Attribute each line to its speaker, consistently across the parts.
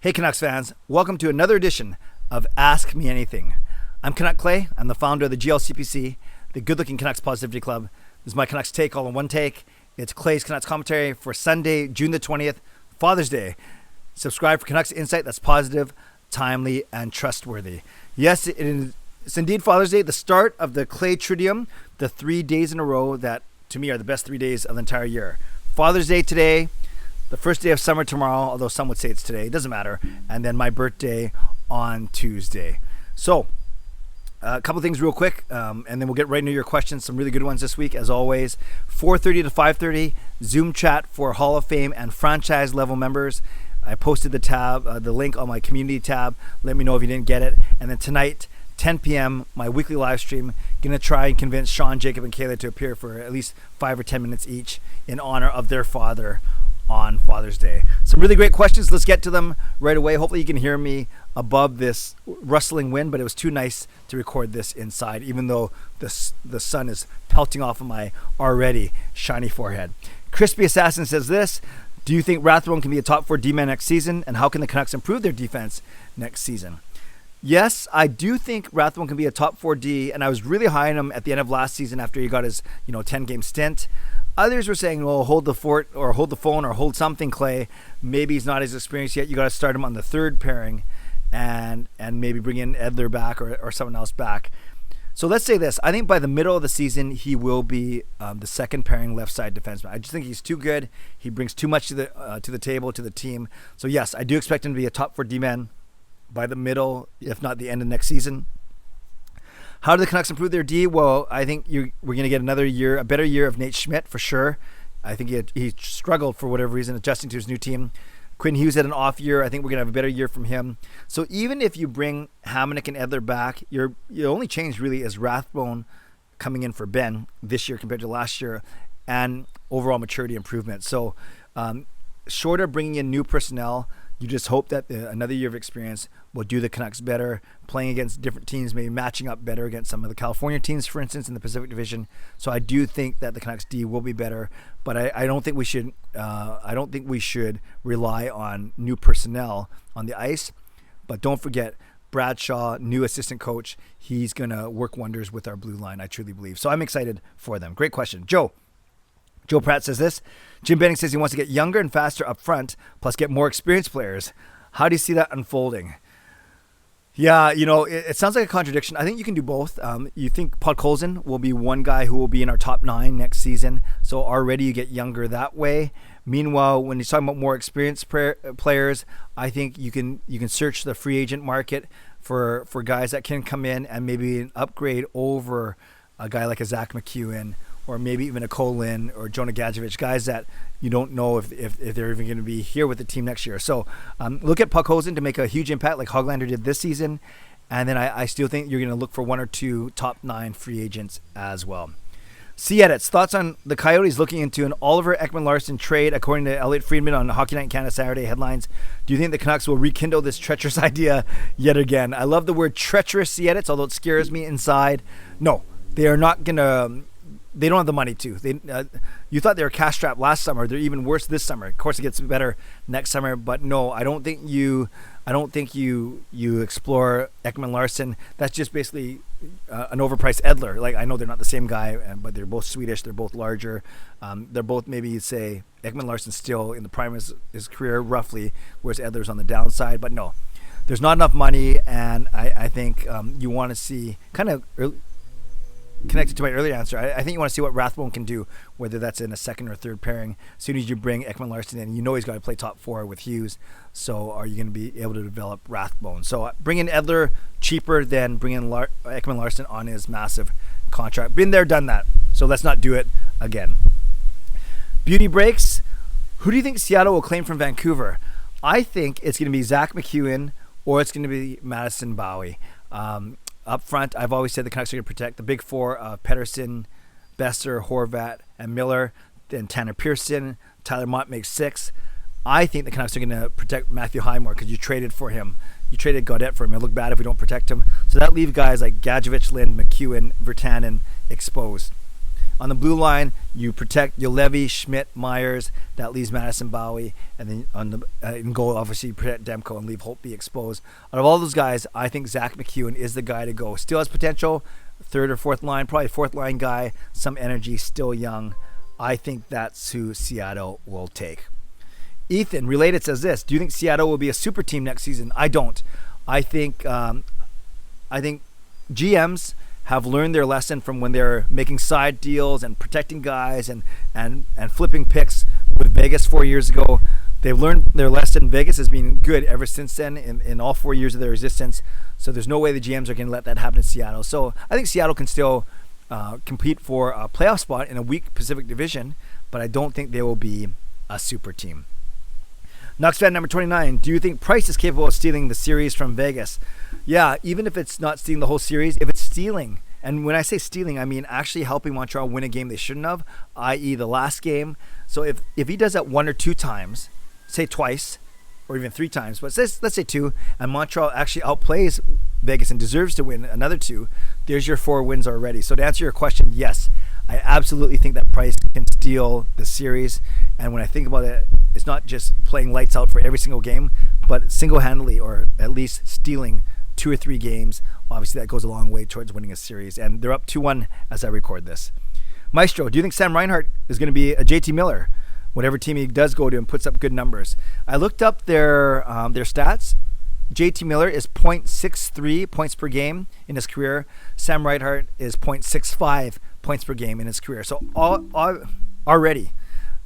Speaker 1: Hey Canucks fans, welcome to another edition of Ask Me Anything. I'm Canuck Clay. I'm the founder of the GLCPC, the Good Looking Canucks Positivity Club. This is my Canucks take all in one take. It's Clay's Canucks commentary for Sunday, June the 20th, Father's Day. Subscribe for Canucks insight that's positive, timely, and trustworthy. Yes, it's indeed Father's Day, the start of the Clay Triduum, the 3 days in a row that to me are the best 3 days of the entire year. Father's Day today, the first day of summer tomorrow, although some would say it's today. It doesn't matter. And then my birthday on Tuesday. So, a couple things real quick, and then we'll get right into your questions. Some really good ones this week, as always. 4:30 to 5:30, Zoom chat for Hall of Fame and franchise level members. I posted the link on my community tab. Let me know if you didn't get it. And then tonight, 10 p.m., my weekly live stream. Going to try and convince Sean, Jacob, and Kayla to appear for at least 5 or 10 minutes each in honor of their father on Father's Day. Some really great questions. Let's get to them right away. Hopefully you can hear me above this rustling wind, but it was too nice to record this inside, even though the sun is pelting off of my already shiny forehead. Crispy Assassin says this: do you think Rathbone can be a top 4 D-man next season, and how can the Canucks improve their defense next season? Yes, I do think Rathbone can be a top 4 D, and I was really high on him at the end of last season after he got his 10-game stint. Others were saying, well, hold the fort or hold the phone or hold something, Clay. Maybe he's not as experienced yet. You got to start him on the third pairing and maybe bring in Edler back or someone else back. So let's say this. I think by the middle of the season, he will be the second pairing left side defenseman. I just think he's too good. He brings too much to the table, to the team. So yes, I do expect him to be a top 4 D-man by the middle, if not the end of next season. How do the Canucks improve their D? Well, I think we're going to get another year, a better year of Nate Schmidt for sure. I think he struggled for whatever reason adjusting to his new team. Quinn Hughes had an off year. I think we're going to have a better year from him. So even if you bring Hamonic and Edler back, your only change really is Rathbone coming in for Ben this year compared to last year, and overall maturity improvement. So short of bringing in new personnel, you just hope that another year of experience will do the Canucks better, playing against different teams, maybe matching up better against some of the California teams, for instance, in the Pacific Division. So I do think that the Canucks D will be better, but I don't think we should. I don't think we should rely on new personnel on the ice. But don't forget, Bradshaw, new assistant coach, he's going to work wonders with our blue line. I truly believe. So I'm excited for them. Great question, Joe Pratt says this: Jim Benning says he wants to get younger and faster up front, plus get more experienced players. How do you see that unfolding? Yeah, it sounds like a contradiction. I think you can do both. You think Podkolzin will be one guy who will be in our top 9 next season, so already you get younger that way. Meanwhile, when you're talking about more experienced players, I think you can search the free agent market for guys that can come in and maybe an upgrade over a guy like a Zach McEwen, or maybe even a Colin or Jonah Gadjevich, guys that you don't know if they're even going to be here with the team next year. So look at Podkolzin to make a huge impact like Hoglander did this season. And then I still think you're going to look for 1 or 2 top 9 free agents as well. C-Edits, thoughts on the Coyotes looking into an Oliver Ekman-Larsson trade, according to Elliot Friedman on Hockey Night in Canada Saturday headlines. Do you think the Canucks will rekindle this treacherous idea yet again? I love the word treacherous, C-Edits, although it scares me inside. No, they are not going to... They don't have the money to. You thought they were cash strapped last summer. They're even worse this summer. Of course, it gets better next summer. But no, I don't think you explore Ekman-Larsson. That's just basically an overpriced Edler. Like, I know they're not the same guy, but they're both Swedish. They're both larger. They're both, maybe you'd say Ekman-Larsson's still in the prime of his career roughly, whereas Edler's on the downside. But no, there's not enough money, and I think you want to see kind of connected to my earlier answer. I think you want to see what Rathbone can do, whether that's in a second or third pairing. As soon as you bring Ekman-Larsson in, he's got to play top 4 with Hughes. So are you going to be able to develop Rathbone? So bring in Edler cheaper than bring in Ekman-Larsson on his massive contract. Been there, done that. So let's not do it again. Beauty breaks. Who do you think Seattle will claim from Vancouver? I think it's going to be Zach McEwen or it's going to be Madison Bowie. Up front, I've always said the Canucks are going to protect the big 4 of Pettersson, Besser, Horvat, and Miller. Then Tanner Pearson, Tyler Mott makes 6. I think the Canucks are going to protect Matthew Highmore because you traded for him. You traded Gaudette for him. It'll look bad if we don't protect him. So that leaves guys like Gadjevich, Lind, McEwen, Virtanen exposed. On the blue line, you protect Julevi, Schmidt, Myers. That leaves Madison, Bowie. And then on the in goal, obviously, you protect Demko and leave Holtby exposed. Out of all those guys, I think Zach McEwen is the guy to go. Still has potential. Third or fourth line, probably fourth line guy. Some energy, still young. I think that's who Seattle will take. Ethan, related, says this. Do you think Seattle will be a super team next season? I don't. I think GMs have learned their lesson from when they're making side deals and protecting guys and flipping picks with Vegas 4 years ago. They've learned their lesson. Vegas has been good ever since then in all 4 years of their existence. So there's no way the GMs are going to let that happen in Seattle. So I think Seattle can still compete for a playoff spot in a weak Pacific Division, but I don't think they will be a super team. Nucksfan number 29. Do you think Price is capable of stealing the series from Vegas? Yeah, even if it's not stealing the whole series, if it's stealing, and when I say stealing, I mean actually helping Montreal win a game they shouldn't have, i.e. the last game. So if he does that 1 or 2 times, say twice, or even 3 times, but let's say 2, and Montreal actually outplays Vegas and deserves to win another 2, there's your 4 wins already. So to answer your question, yes, I absolutely think that Price can steal the series. And when I think about it, it's not just playing lights out for every single game, but single-handedly, or at least stealing 2 or 3 games. Obviously, that goes a long way towards winning a series. And they're up 2-1 as I record this. Maestro, do you think Sam Reinhart is going to be a JT Miller? Whatever team he does go to and puts up good numbers. I looked up their stats. JT Miller is .63 points per game in his career. Sam Reinhart is .65 points per game in his career. So already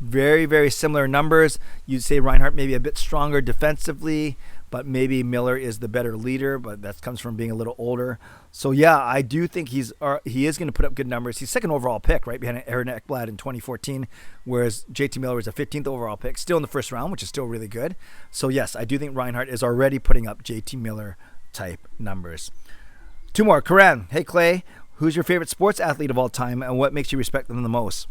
Speaker 1: very, very similar numbers. You'd say Reinhart maybe a bit stronger defensively, but maybe Miller is the better leader, but that comes from being a little older. So yeah, I do think he is going to put up good numbers. He's second overall pick, right behind Aaron Ekblad in 2014, whereas JT Miller was a 15th overall pick, still in the first round, which is still really good. So yes, I do think Reinhart is already putting up JT Miller type numbers. 2 more. Karan, hey Clay, who's your favorite sports athlete of all time and what makes you respect them the most?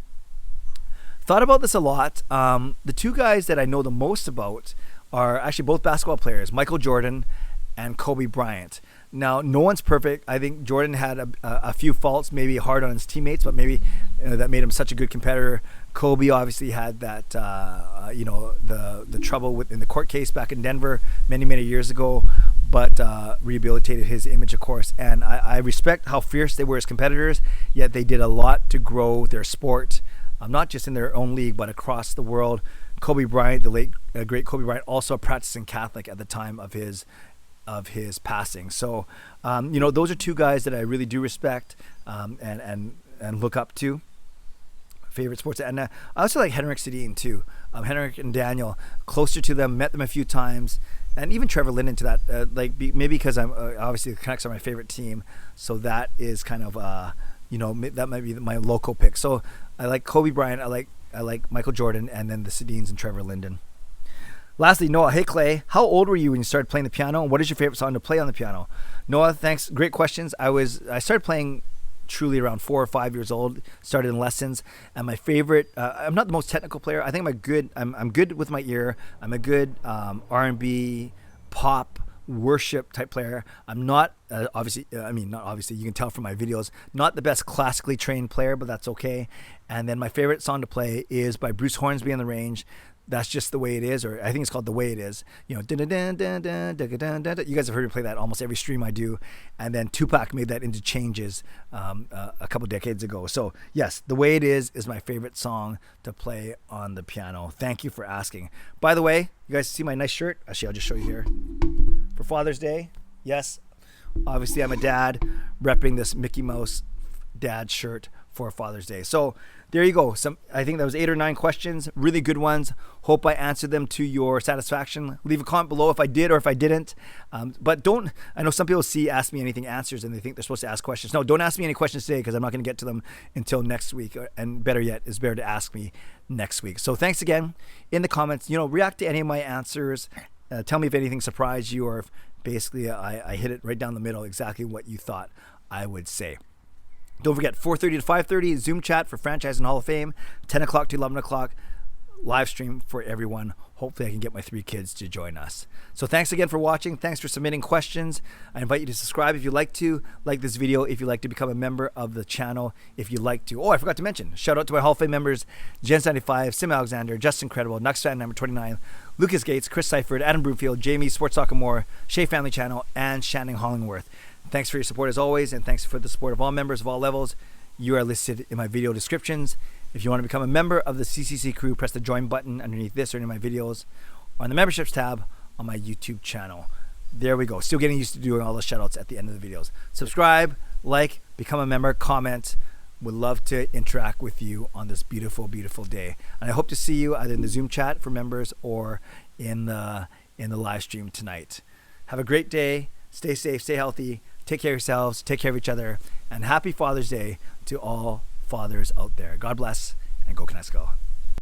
Speaker 1: Thought about this a lot. The 2 guys that I know the most about are actually both basketball players, Michael Jordan and Kobe Bryant. Now, no one's perfect. I think Jordan had a few faults, maybe hard on his teammates, but maybe that made him such a good competitor. Kobe obviously had that, the trouble in the court case back in Denver many, many years ago, but rehabilitated his image, of course. And I respect how fierce they were as competitors, yet they did a lot to grow their sport, not just in their own league, but across the world. Kobe Bryant, the late great Kobe Bryant, also a practicing Catholic at the time of his passing. So, those are 2 guys that I really do respect and look up to. Favorite sports, and I also like Henrik Sedin too. Henrik and Daniel, closer to them, met them a few times, and even Trevor Linden to that. Maybe because I'm obviously the Canucks are my favorite team, so that is kind of that might be my local pick. So I like Kobe Bryant. I like Michael Jordan, and then the Sedins and Trevor Linden. Lastly, Noah, hey Clay, how old were you when you started playing the piano, and what is your favorite song to play on the piano? Noah, thanks, great questions. I started playing truly around 4 or 5 years old, started in lessons, and my favorite, I'm not the most technical player. I think I'm good with my ear. I'm a good R&B, pop, worship type player. I'm not not obviously, you can tell from my videos, not the best classically trained player, but that's okay. And then my favorite song to play is by Bruce Hornsby on the Range. That's Just the Way It Is, or I think it's called The Way It Is. You know, you guys have heard me play that almost every stream I do. And then Tupac made that into Changes a couple decades ago. So yes, The Way It Is my favorite song to play on the piano. Thank you for asking. By the way, you guys see my nice shirt? Actually, I'll just show you here. For Father's Day, yes, obviously I'm a dad, repping this Mickey Mouse dad shirt for Father's Day. So there you go. I think that was 8 or 9 questions, really good ones. Hope I answered them to your satisfaction. Leave a comment below if I did or if I didn't. But I know some people ask me anything answers and they think they're supposed to ask questions. No, don't ask me any questions today because I'm not going to get to them until next week. And better yet, it's better to ask me next week. So thanks again. In the comments, react to any of my answers. Tell me if anything surprised you or if basically I hit it right down the middle, exactly what you thought I would say. Don't forget, 4:30 to 5:30, Zoom chat for Franchise and Hall of Fame, 10 o'clock to 11 o'clock, live stream for everyone. Hopefully I can get my 3 kids to join us. So thanks again for watching. Thanks for submitting questions. I invite you to subscribe if you'd like to, like this video if you'd like to become a member of the channel, if you'd like to. Oh, I forgot to mention, shout out to my Hall of Fame members, Jen75, Sim Alexander, Justin Credible, nucksfan number 29, Lucas Gates, Chris Seifried, Adam Broomfield, Jamie, Sports Soccer More, Shea Family Channel, and Shannon Hollingworth. Thanks for your support as always, and thanks for the support of all members of all levels. You are listed in my video descriptions. If you want to become a member of the CCC Crew, press the join button underneath this or any of my videos, or on the memberships tab on my YouTube channel. There we go. Still getting used to doing all the shoutouts at the end of the videos. Subscribe, like, become a member, comment. Would love to interact with you on this beautiful, beautiful day. And I hope to see you either in the Zoom chat for members or in the live stream tonight. Have a great day. Stay safe, stay healthy. Take care of yourselves, take care of each other, and happy Father's Day to all fathers out there. God bless, and go Canucks go.